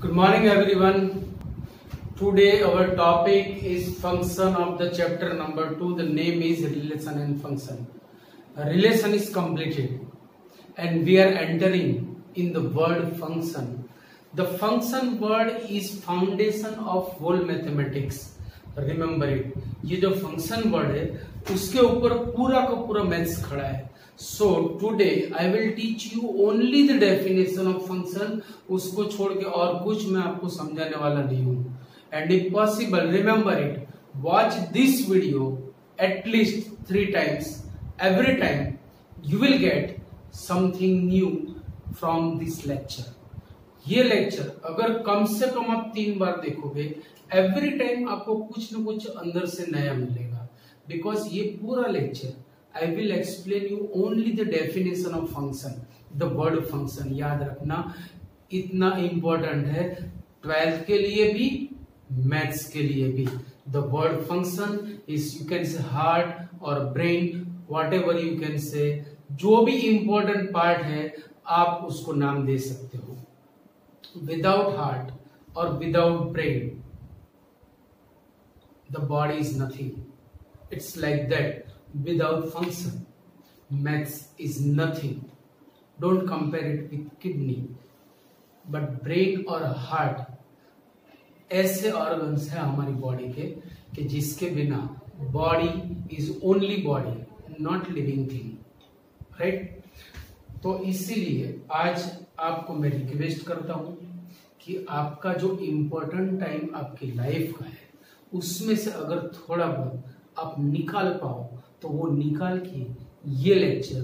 Good morning everyone. Today our topic is function of the chapter number 2. The name is relation and function. A relation is completed and we are entering in the word function. The function word is foundation of whole mathematics. Remember it. ये जो function word है उसके ऊपर पूरा का पूरा maths खड़ा है. So today I will teach you only the definition of function. उसको छोड़ के और कुछ मैं आपको समझाने वाला नहीं हूँ. And if possible, remember it. Watch this video at least 3 times. Every time you will get something new from this lecture. ये लेक्चर अगर कम से कम आप 3 बार देखोगे, एवरी टाइम आपको कुछ न कुछ अंदर से नया मिलेगा. बिकॉज ये पूरा lecture I will explain you only the definition of function, the word function. याद रखना इतना important है 12th के लिए भी, maths के लिए भी. The word function is, you can say heart or brain, whatever you can say. जो भी important part है आप उसको नाम दे सकते हो. Without heart or without brain, the body is nothing. It's like that. Without function, maths is nothing. Don't compare it with kidney. But brain और heart ऐसे organs है हमारी body के कि जिसके बिना body is only body, not living thing, right? तो इसीलिए आज आपको मैं रिक्वेस्ट करता हूँ कि आपका जो इम्पोर्टेंट टाइम आपकी लाइफ का है उसमें से अगर थोड़ा बहुत आप निकाल पाओ तो वो निकाल के ये लेक्चर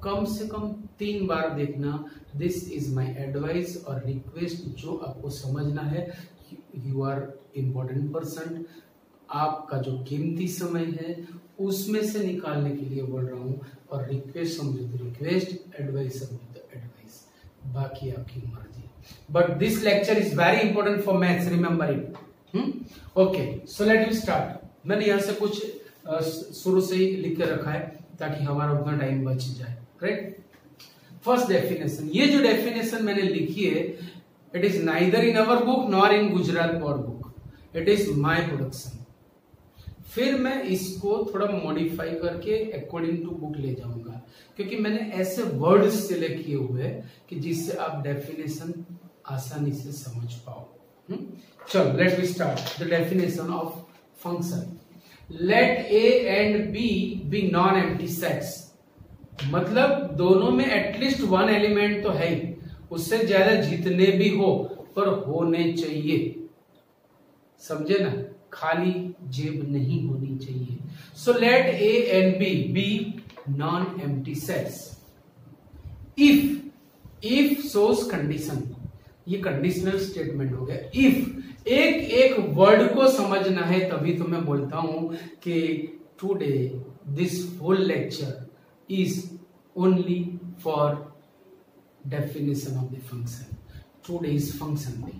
कम से कम 3 बार देखना. दिस इज माय एडवाइस और रिक्वेस्ट. जो आपको समझना है, यू आर इम्पोर्टेंट पर्सन. आपका जो कीमती समय है उसमें से निकालने के लिए बोल रहा हूँ. और रिक्वेस्ट समझो तो रिक्वेस्ट, एडवाइस समझो तो एडवाइस, बाकी आपकी मर्जी. But this lecture is very important for maths, remember it. Okay, so let you start. मैंने यहाँ से कुछ शुरू से ही लिख के रखा है ताकि हमारा उतना टाइम बच जाए. Right, first definition. ये जो डेफिनेशन मैंने लिखी है, it is neither in our book nor in Gujarat board book. It is my production. फिर मैं इसको थोड़ा मॉडिफाई करके अकॉर्डिंग टू बुक ले जाऊंगा क्योंकि मैंने ऐसे वर्ड्स सिलेक्ट किए हुए हैं कि जिससे आप डेफिनेशन आसानी से समझ पाओ. चलो let's we start the definition of function. Let A and B be non-empty sets. मतलब दोनों में एटलीस्ट 1 एलिमेंट तो है ही, उससे ज्यादा जितने भी हो पर होने चाहिए. समझे ना, खाली जेब नहीं होनी चाहिए. So let A and B be non-empty sets. If shows condition. ये कंडीशनल स्टेटमेंट हो गया. इफ एक एक वर्ड को समझना है तभी तो मैं बोलता हूं कि today this whole lecture is only for definition of the function. Today is function day,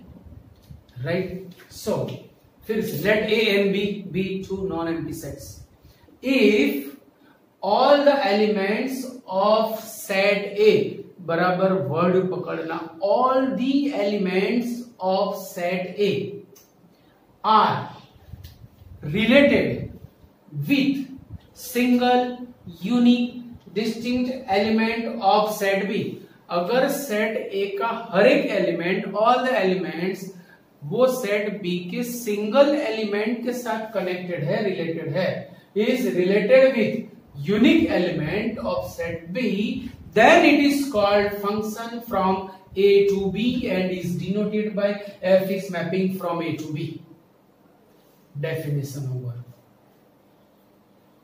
right? So फिर से let A and B be 2 non empty sets. If all the elements of set A, बराबर word पकड़ना, all the elements of set A are related with single unique distinct element of set B. अगर set A का हर एक element, all the elements, वो set B के single element के साथ connected है, रिलेटेड है, is related with unique element of set B, then it is called function from A to B and is denoted by fx mapping from A to B. Definition over.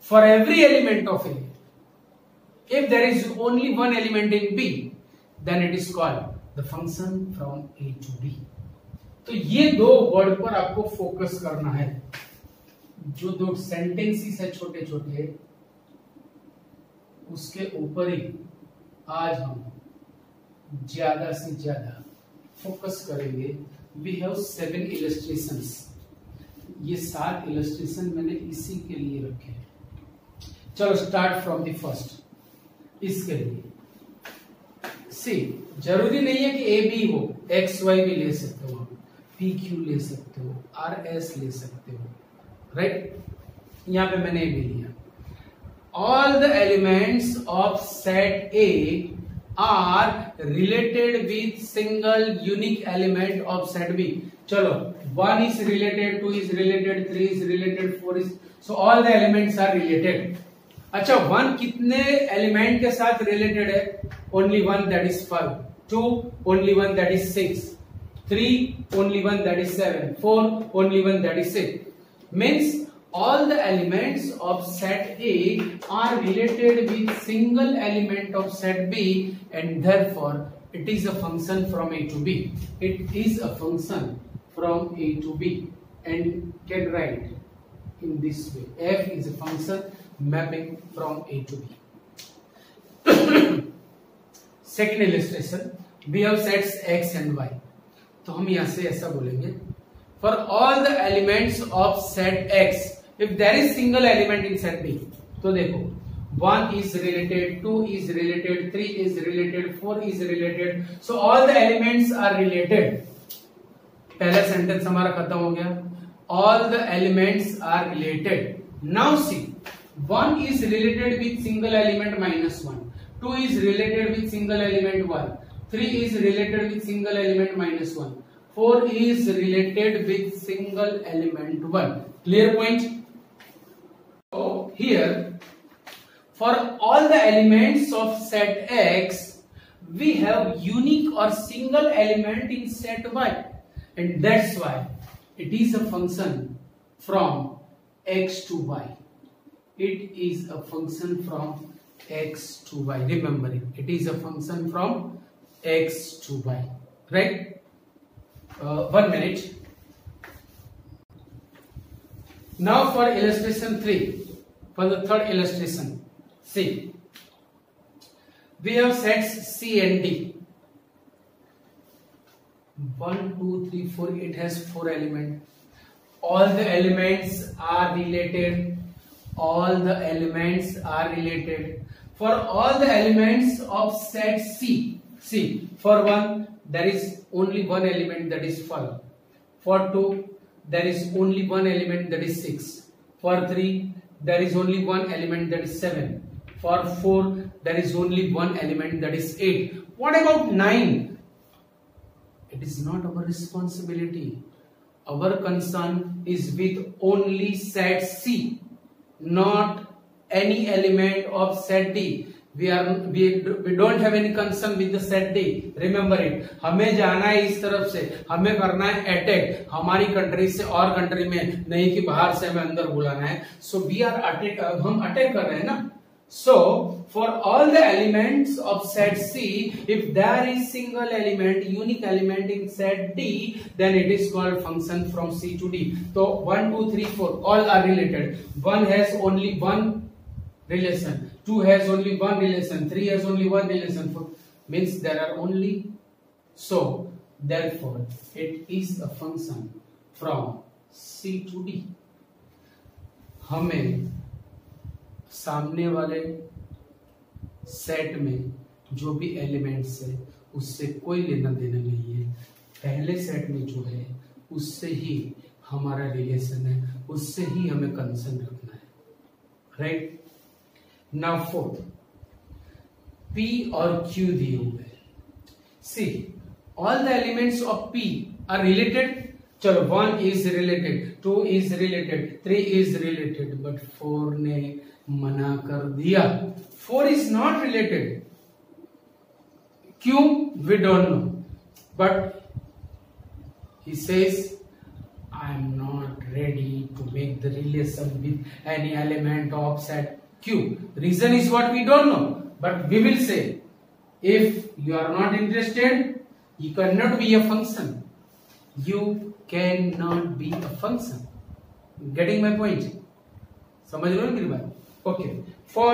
For every element of A, if there is only one element in B, then it is called the function from A to B. तो ये 2 word पर आपको focus करना है. जो 2 sentences है छोटे छोटे, उसके ऊपर ही आज हम ज्यादा से ज्यादा फोकस करेंगे. We have 7 illustrations. ये 7 इलस्ट्रेशन मैंने इसी के लिए रखे हैं. चलो स्टार्ट फ्रॉम द फर्स्ट. इसके लिए सी जरूरी नहीं है कि ए बी हो, एक्स वाई भी ले सकते हो. PQ ले सकते हो, RS ले सकते हो, राइट। यहां पे मैंने भी लिया all the elements of set A are related with single unique element of set B. चलो 1 is related, 2 is related, 3 is related, 4 is, so all the elements are related. अच्छा 1 कितने एलिमेंट के साथ रिलेटेड है? Only one, that is 5. 2 only one, that is 6. 3 only one, that is 7. 4 only one, that is 6. Means all the elements of set A are related with single element of set B, and therefore it is a function from A to B. It is a function from A to B, and can write in this way: f is a function mapping from A to B. Second illustration, we have sets X and Y. तो हम यहां से ऐसा बोलेंगे, for all the elements of set X, if there is single element in set B, तो देखो 1 is related, 2 is related, 3 is related, 4 is related, so all the elements are related. पहला sentence हमारा खत्म हो गया, all the elements are related. Now see, 1 is related with single element -1, 2 is related with single element 1, 3 is related with single element -1, 4 is related with single element 1. Clear point? So here, for all the elements of set X, we have unique or single element in set Y, and that's why it is a function from X to Y. It is a function from X to Y. Remember it is a function from X to Y, right? 1 minute. Now for illustration 3, for the third illustration, see, we have sets C and D. 1, 2, 3, 4. It has 4 elements. All the elements are related. All the elements are related. For all the elements of set C, see, for 1 there is only one element, that is 5. For 2 there is only one element, that is 6. For 3 there is only one element, that is 7. For 4 there is only one element, that is 8. What about 9? It is not our responsibility. Our concern is with only set C, not any element of set D. We don't have any concern with the set D. Remember it. हमें जाना है इस तरफ से, हमें करना है attack हमारी कंट्री से और कंट्री में, नहीं कि बाहर से हमें अंदर बुलाना है. So we are अटैक, हम अटैक कर रहे हैं ना. So for all the elements of set C, if there is single element, unique element in set D, then it is called function from C to D. So 1, 2, 3, 4 all are related. 1 has only one relation, 2 has only one relation, 3 has only one relation, 4 means there are only, so therefore it is a function from C to D. हमें सामने वाले set में जो भी elements है उससे कोई लेना देना नहीं है. पहले सेट में जो है उससे ही हमारा रिलेशन है, उससे ही हमें कंसर्न रखना है, राइट. Now fourth, P और Q दिए हुए. See, all the elements of P are related. चलो 1 is related, 2 is related, 3 is related, but 4 ने मना कर दिया. 4 is not related. क्यों? We don't know. But he says, I am not ready to make the relation with any element of set Q. Reason is what we don't know, but we will say, if you are not interested, you cannot be a function. You cannot be a function. Getting my point? समझ लो ना मेरी बात. Okay. For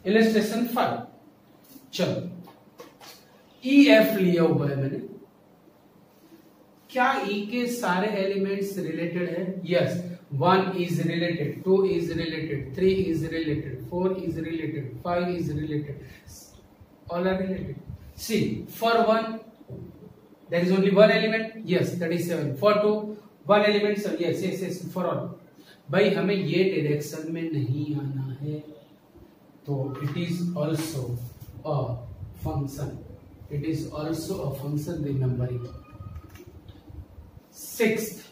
illustration 5, चलो E F लिया हुआ है मैंने. क्या E के सारे एलिमेंट्स रिलेटेड है? Yes. 1 is related, 2 is related, 3 is related, 4 is related, 5 is related. All are related. See, for 1 there is only one element, yes, that is 7. For 2, one element, so yes, yes, yes, for all. भाई हमें ये direction में नहीं आना है, तो it is also a function. It is also a function, remember it. Sixth,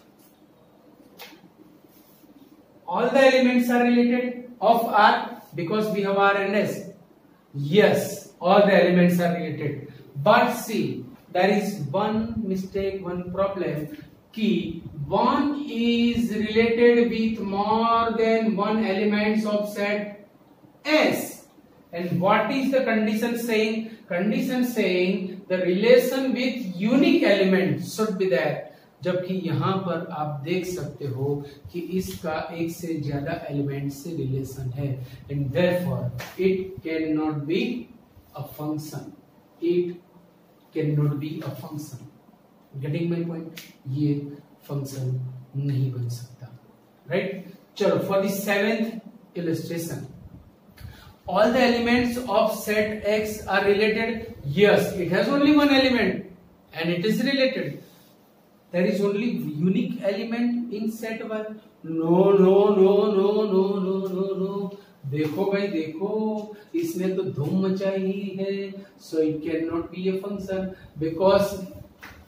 all the elements are related of R because we have R and S. Yes, all the elements are related. But see, there is one mistake, one problem. Ki one is related with more than one elements of set S. And what is the condition saying? Condition saying the relation with unique element should be there. जबकि यहाँ पर आप देख सकते हो कि इसका एक से ज्यादा एलिमेंट से रिलेशन है, and therefore it can not be a function. It can not be a function. Getting my point? ये फंक्शन नहीं बन सकता, राइट? चलो, for the 7th illustration, all the elements of set X are related. Yes, it has only one element and it is related. There is only unique element in set Y. No, no, no, no, no, no, no, no. देखो भाई देखो, इसने तो धूम मचाई ही है. So it cannot be a function because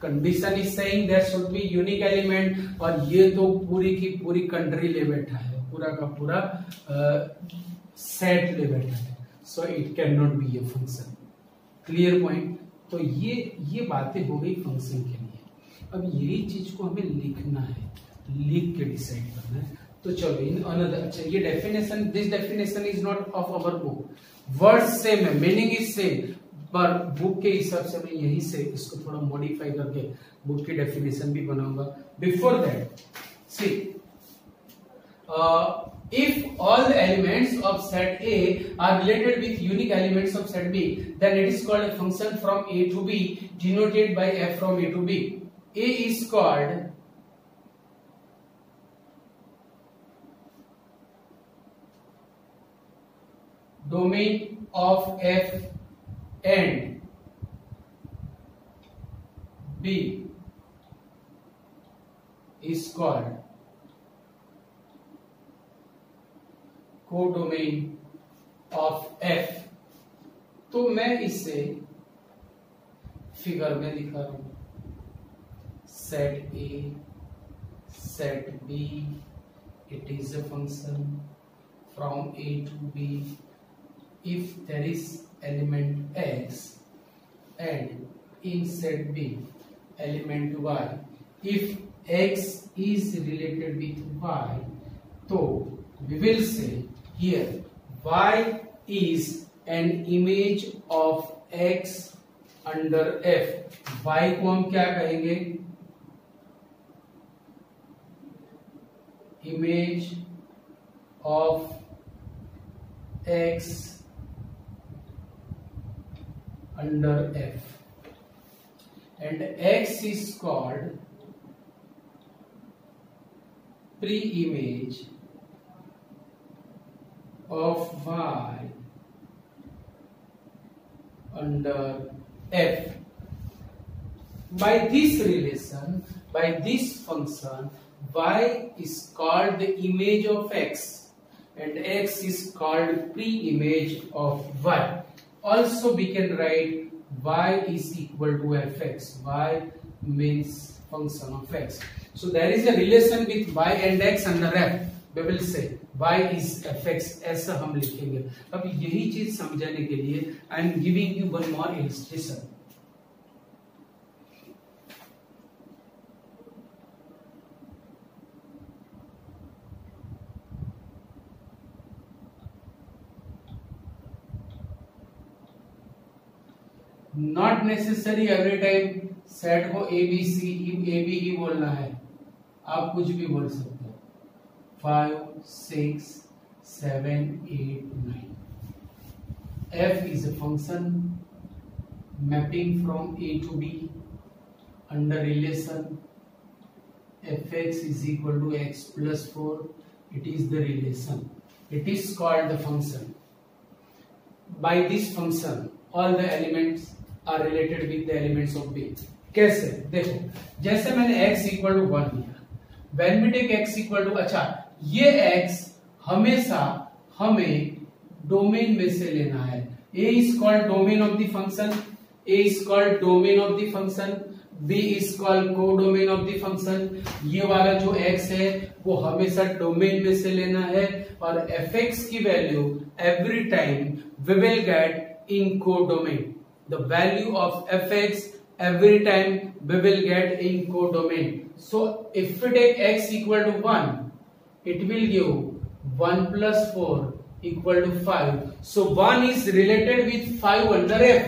condition is saying there should be unique element. और ये तो पूरी की पूरी कंट्री ले बैठा है, पूरा का पूरा सेट ले बैठा है. So it cannot be a function. Clear point? तो ये बातें हो गई फंक्शन के लिए. अब यही चीज को हमें लिखना है, लिख के डिसाइड करना है. तो चलो इन अनदर, अच्छा ये definition, this definition is not of our book. Word same है, मीनिंग इज सेम, पर बुक के हिसाब से मैं यहीं से इसको थोड़ा मॉडिफाई करके बुक की डेफिनेशन भी बनाऊंगा. Before that see, if all the elements of set A are related with unique elements of set B, then it is called a function from A to B, denoted by f from A to B. A is called domain of f and B is called codomain of f. तो मैं इसे figure में दिखा रहा हूं. Set A, set B, it is a function from A to B if there is element X, and in set B element Y. If X is related with Y, so we will say here Y is an image of X under F. Y को हम क्या कहेंगे? Image of X under F, and X is called pre-image of Y under F. By this relation, by this function, Y is called the image of X and X is called pre-image of Y. Also we can write Y is equal to Fx. Y means function of X. So there is a relation with Y and X under F. We will say Y is Fx. ऐसा हम लिखेंगे. अब यही चीज समझाने के लिए I am giving you one more illustration. Not necessary every time set को A B C A B E बोलना है. आप कुछ भी बोल सकते हो. 5, 6, 7, 8, 9. F is a function mapping from A to B under relation fx is equal to x plus 4. It is the relation. It is called the function. By this function, all the elements are related with the elements of B. कैसे देखो, जैसे मैंने x equal to 1 लिया, when we take x equal to, अच्छा ये x हमेशा हमें domain में से लेना है। a is called domain of the function, a is called domain of the function, b is called codomain of the function. ये वाला जो x है वो हमेशा डोमेन में से लेना है, और fx की value every time we will get in codomain. The value of fx every time we will get in codomain. So if we take x equal to 1, it will give 1 plus 4 equal to 5. So 1 is related with 5 under f.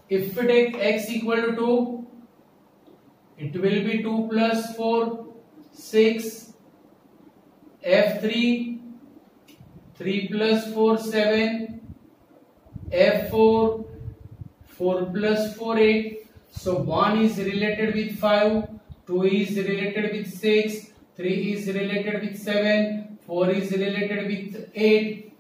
If we take x equal to 2, it will be 2 plus 4, 6. f3, 3 plus 4, 7. f4, 4 plus 4, 8. So 1 is related with 5, 2 is related with 6, 3 is related with 7, 4 is related with 8.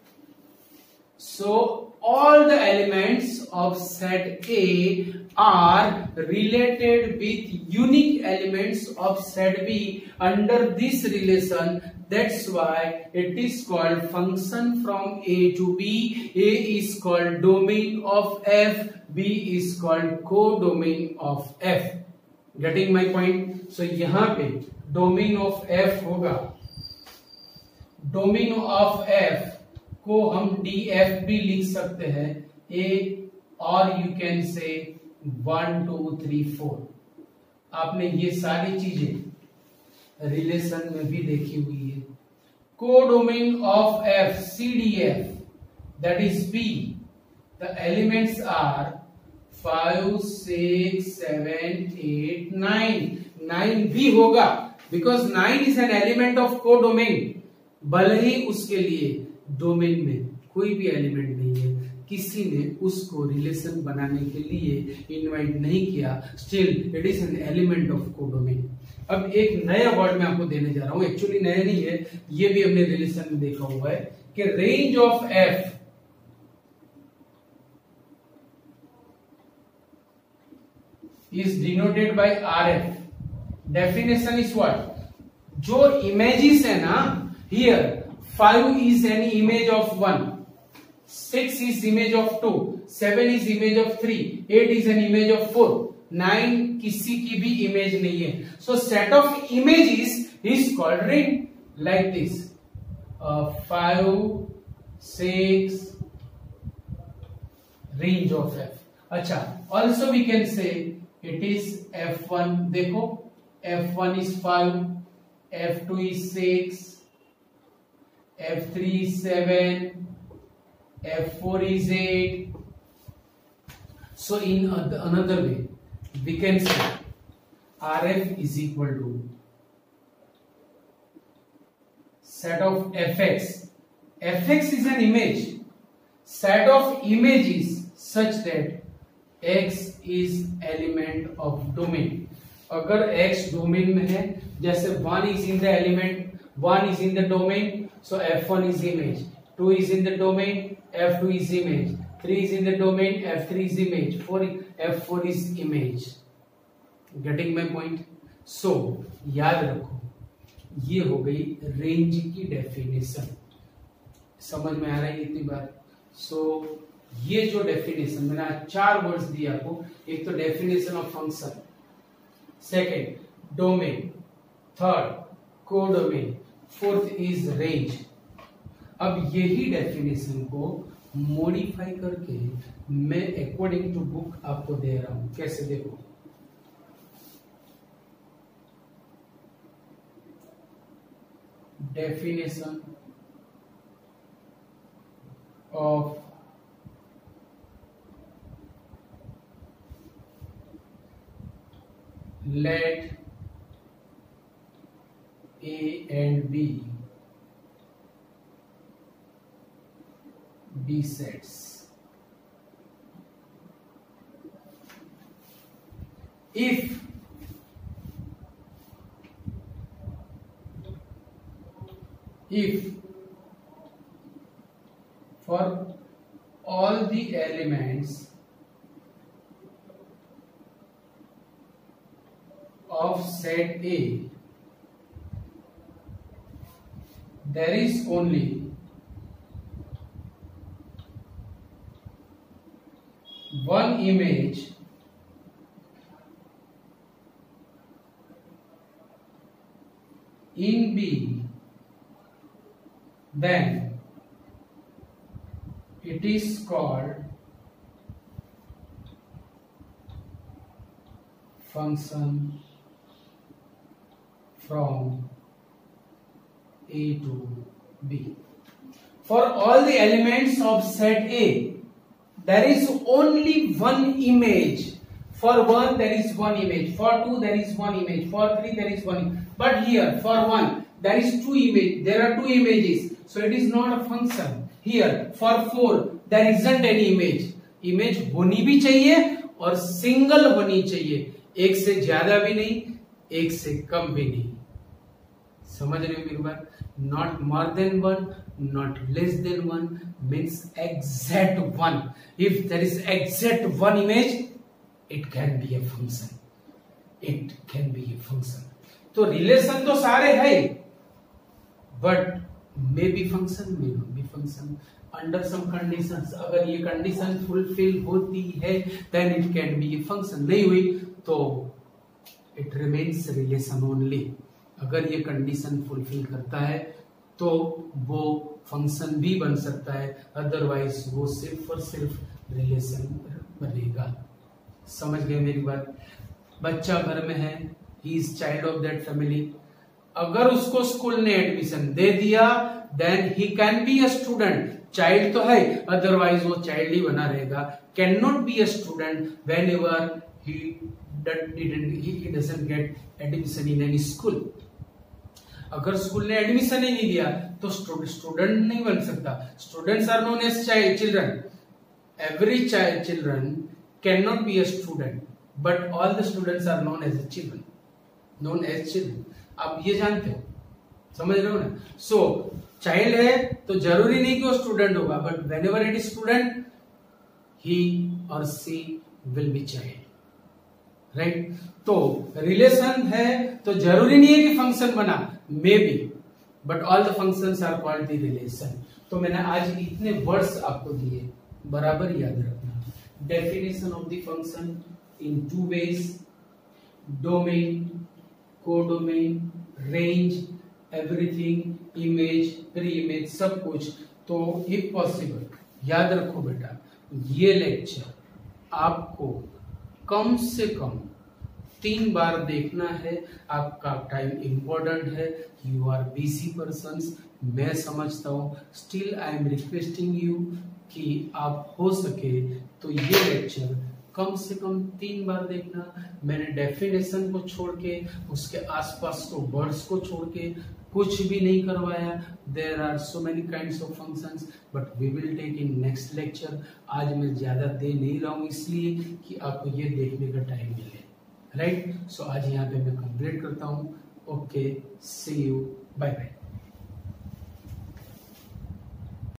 So all the elements of set A are related with unique elements of set B under this relation. That's why it is called function from A to B. A is called domain of F, B is called codomain of F. Getting my point? So यहाँ पे domain of F होगा, domain of F को हम df भी लिख सकते हैं, a और you can say 1 2 3 4। आपने ये सारी चीजें रिलेशन में भी देखी हुई है। Codomain of f CDF, that is B, the elements are 5 6 7 8 9। 9 भी होगा because 9 is an element of codomain, भले ही उसके लिए डोमेन में कोई भी एलिमेंट नहीं है, किसी ने उसको रिलेशन बनाने के लिए इनवाइट नहीं किया, still it is an element of codomain. अब एक नया वर्ड मैं आपको देने जा रहा हूं, एक्चुअली नया नहीं है, ये भी हमने रिलेशन में देखा हुआ है कि range of F is denoted by RF. Definition is what? जो images है ना, here 5 is an image of 1, 6 is image of 2, 7 is image of 3, 8 is an image of 4, 9 किसी की भी image नहीं है। So set of images is called ring, like this, 5 6 range of F। अच्छा, also we can say it is F1, देखो F1 is 5, F2 is 6, F3 is 7, F4 is 8. So in another way we can say RF is equal to set of fx. Fx is an image, set of images such that x is element of domain. अगर x domain में है, जैसे 1 is in the element, 1 is in the domain, so f1 is image, 2 is in the domain, f2 is image, 3 is in the domain, f3 is image, f4 is image. Getting my point? So याद रखो, ये हो गई range की definition. समझ में आ रहा है इतनी बार? सो ये जो डेफिनेशन मैंने आज 4 वर्ड्स दिए आपको, एक तो definition of function, second domain, third codomain, fourth is range. अब यही डेफिनेशन को मॉडिफाई करके मैं अकॉर्डिंग टू बुक आपको दे रहा हूं। कैसे? देखो, definition of let A and B be sets if for all the elements of set A, there is only one image in B, then it is called function from A to B. For all the elements of set A, there is only one image. For 1 there is one image, for 2 there is one image, for 3 there is one. But here for 1 there is two image. There are two images, so it is not a function. Here for 4 there isn't any image. Image होनी भी चाहिए और single होनी चाहिए, एक से ज्यादा भी नहीं, एक से कम भी नहीं. समझ रहे हो मेरी बात? Not more than one, not less than one, means exact one. If there is exact one image, it can be a function. It can be a function. तो रिलेशन तो सारे है, but may be function, may not be function. Under some conditions, अगर ये condition fulfil होती है then it can be a function. नहीं हुई तो इट रिमेन्स रिलेशन ओनली. अगर ये कंडीशन फुलफिल करता है तो वो फंक्शन भी बन सकता है, अदरवाइज वो सिर्फ और सिर्फ रिलेशन बनेगा. समझ गए मेरी बात? बच्चा घर में है, he is child of that family. अगर उसको स्कूल ने एडमिशन दे दिया then he can be a student. Child तो है, अदरवाइज वो चाइल्ड ही बना रहेगा. Can not be a student when ever he doesn't get admission in any school. अगर स्कूल ने एडमिशन ही नहीं दिया तो स्टूडेंट नहीं बन सकता. Students are known as children. Every children can not be a student, but all the students are known as children, known as children. आप ये जानते हो, समझ रहे हो ना? सो चाइल्ड है तो जरूरी नहीं कि वो स्टूडेंट होगा, but whenever it is student he और she will be child. Right? तो रिलेशन है तो जरूरी नहीं है कि फंक्शन बना, may be, but all the functions are called the relation. तो मैंने आज इतने वर्ड्स आपको दिए, बराबर याद रखना. Definition of the function in two ways: domain, codomain, range, everything, image, pre image, सब कुछ. तो इफ पॉसिबल याद रखो बेटा, ये लेक्चर आपको कम से कम 3 बार देखना है. आपका टाइम इंपॉर्टेंट है, यू आर बिजी पर्सन्स, मैं समझता हूं. Still I am requesting you कि आप हो सके तो ये लेक्चर कम से कम 3 बार देखना. मैंने डेफिनेशन को छोड़ के, उसके आसपास को वर्ड्स को छोड़ के कुछ भी नहीं करवाया. There are so many kinds of functions, but we will take in next lecture. आज मैं ज्यादा दे नहीं रहा हूं इसलिए कि आपको ये देखने का टाइम मिले. राइट? सो आज यहाँ पे मैं कंप्लीट करता हूँ. Okay, see you, bye bye.